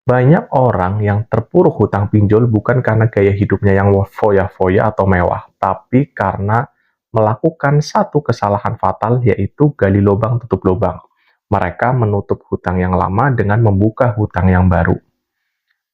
Banyak orang yang terpuruk hutang pinjol bukan karena gaya hidupnya yang foya-foya atau mewah, tapi karena melakukan satu kesalahan fatal, yaitu gali lubang tutup lubang. Mereka menutup hutang yang lama dengan membuka hutang yang baru.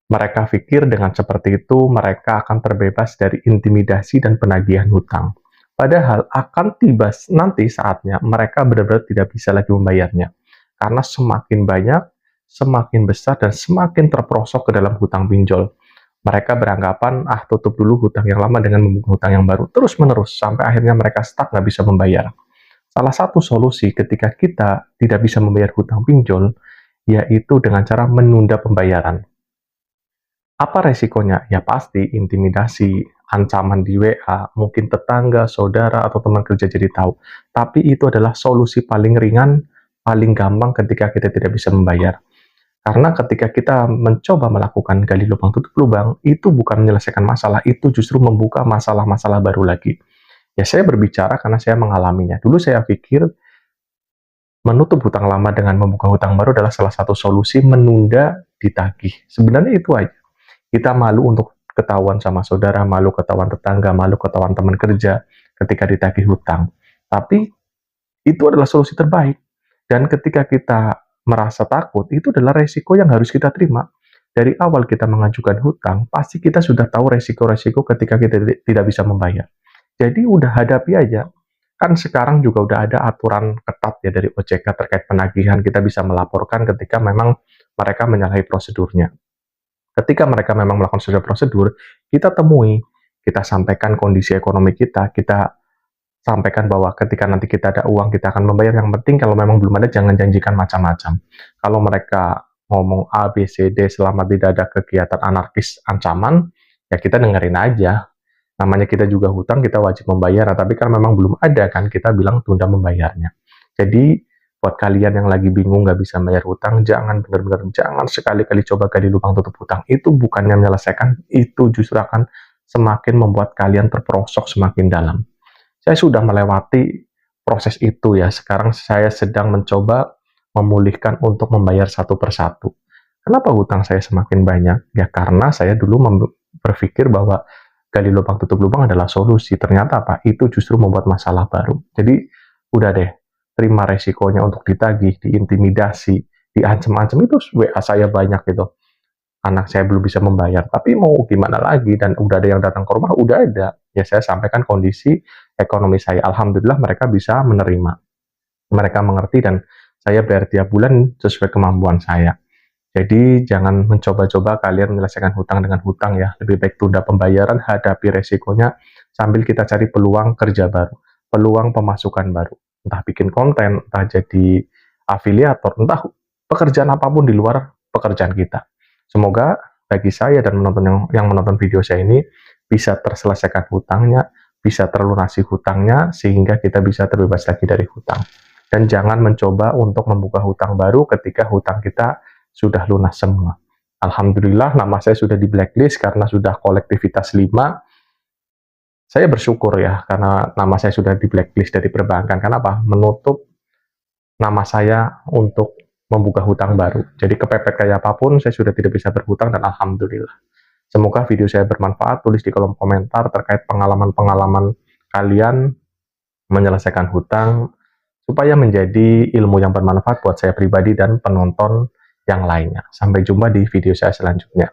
Mereka pikir dengan seperti itu mereka akan terbebas dari intimidasi dan penagihan hutang. Padahal akan tiba nanti saatnya mereka benar-benar tidak bisa lagi membayarnya. Karena semakin banyak, semakin besar, dan semakin terperosok ke dalam hutang pinjol. Mereka beranggapan, tutup dulu hutang yang lama dengan membuka hutang yang baru. Terus-menerus, sampai akhirnya mereka stuck nggak bisa membayar. Salah satu solusi ketika kita tidak bisa membayar hutang pinjol, yaitu dengan cara menunda pembayaran. Apa resikonya? Ya pasti intimidasi, ancaman di WA, mungkin tetangga, saudara, atau teman kerja jadi tahu. Tapi itu adalah solusi paling ringan, paling gampang ketika kita tidak bisa membayar. Karena ketika kita mencoba melakukan gali lubang tutup lubang, itu bukan menyelesaikan masalah, itu justru membuka masalah-masalah baru lagi. Ya saya berbicara karena saya mengalaminya. Dulu saya pikir menutup hutang lama dengan membuka hutang baru adalah salah satu solusi menunda ditagih. Sebenarnya itu aja. Kita malu untuk ketahuan sama saudara, malu ketahuan tetangga, malu ketahuan teman kerja ketika ditagih hutang. Tapi itu adalah solusi terbaik. Dan ketika kita merasa takut, itu adalah resiko yang harus kita terima. Dari awal kita mengajukan hutang, pasti kita sudah tahu resiko-resiko ketika kita tidak bisa membayar. Jadi udah hadapi aja. Kan sekarang juga udah ada aturan ketat ya dari OJK terkait penagihan. Kita bisa melaporkan ketika memang mereka menyalahi prosedurnya. Ketika mereka memang melakukan sesuai prosedur, kita temui, kita sampaikan kondisi ekonomi kita sampaikan bahwa ketika nanti kita ada uang, kita akan membayar. Yang penting kalau memang belum ada, jangan janjikan macam-macam. Kalau mereka ngomong A, B, C, D, selama tidak ada kegiatan anarkis ancaman, ya kita dengerin aja. Namanya kita juga hutang, kita wajib membayar. Nah, tapi kan memang belum ada kan, kita bilang tunda membayarnya. Jadi, buat kalian yang lagi bingung nggak bisa bayar hutang, jangan benar-benar jangan sekali-kali coba gali lubang tutup hutang. Itu bukannya menyelesaikan, itu justru akan semakin membuat kalian terperosok semakin dalam. Saya sudah melewati proses itu ya. Sekarang saya sedang mencoba memulihkan untuk membayar satu persatu. Kenapa hutang saya semakin banyak? Ya karena saya dulu berpikir bahwa gali lubang tutup lubang adalah solusi. Ternyata apa? Itu justru membuat masalah baru. Jadi udah deh, terima resikonya untuk ditagih, diintimidasi, diancam-ancam. Itu WA saya banyak gitu. Anak saya belum bisa membayar, tapi mau gimana lagi, dan udah ada yang datang ke rumah, udah ada. Ya saya sampaikan kondisi ekonomi saya. Alhamdulillah mereka bisa menerima. Mereka mengerti dan saya bayar tiap bulan sesuai kemampuan saya. Jadi jangan mencoba-coba kalian menyelesaikan hutang dengan hutang ya. Lebih baik tunda pembayaran, hadapi resikonya sambil kita cari peluang kerja baru, peluang pemasukan baru. Entah bikin konten, entah jadi afiliator, entah pekerjaan apapun di luar pekerjaan kita. Semoga bagi saya dan yang menonton video saya ini bisa terselesaikan hutangnya, bisa terlunasi hutangnya, sehingga kita bisa terbebas lagi dari hutang. Dan jangan mencoba untuk membuka hutang baru ketika hutang kita sudah lunas semua. Alhamdulillah nama saya sudah di blacklist karena sudah kolektivitas 5. Saya bersyukur ya karena nama saya sudah di blacklist dari perbankan. Kenapa? Menutup nama saya untuk membuka hutang baru. Jadi kepepet kayak apapun, saya sudah tidak bisa berhutang dan alhamdulillah. Semoga video saya bermanfaat. Tulis di kolom komentar terkait pengalaman-pengalaman kalian menyelesaikan hutang, supaya menjadi ilmu yang bermanfaat buat saya pribadi dan penonton yang lainnya. Sampai jumpa di video saya selanjutnya.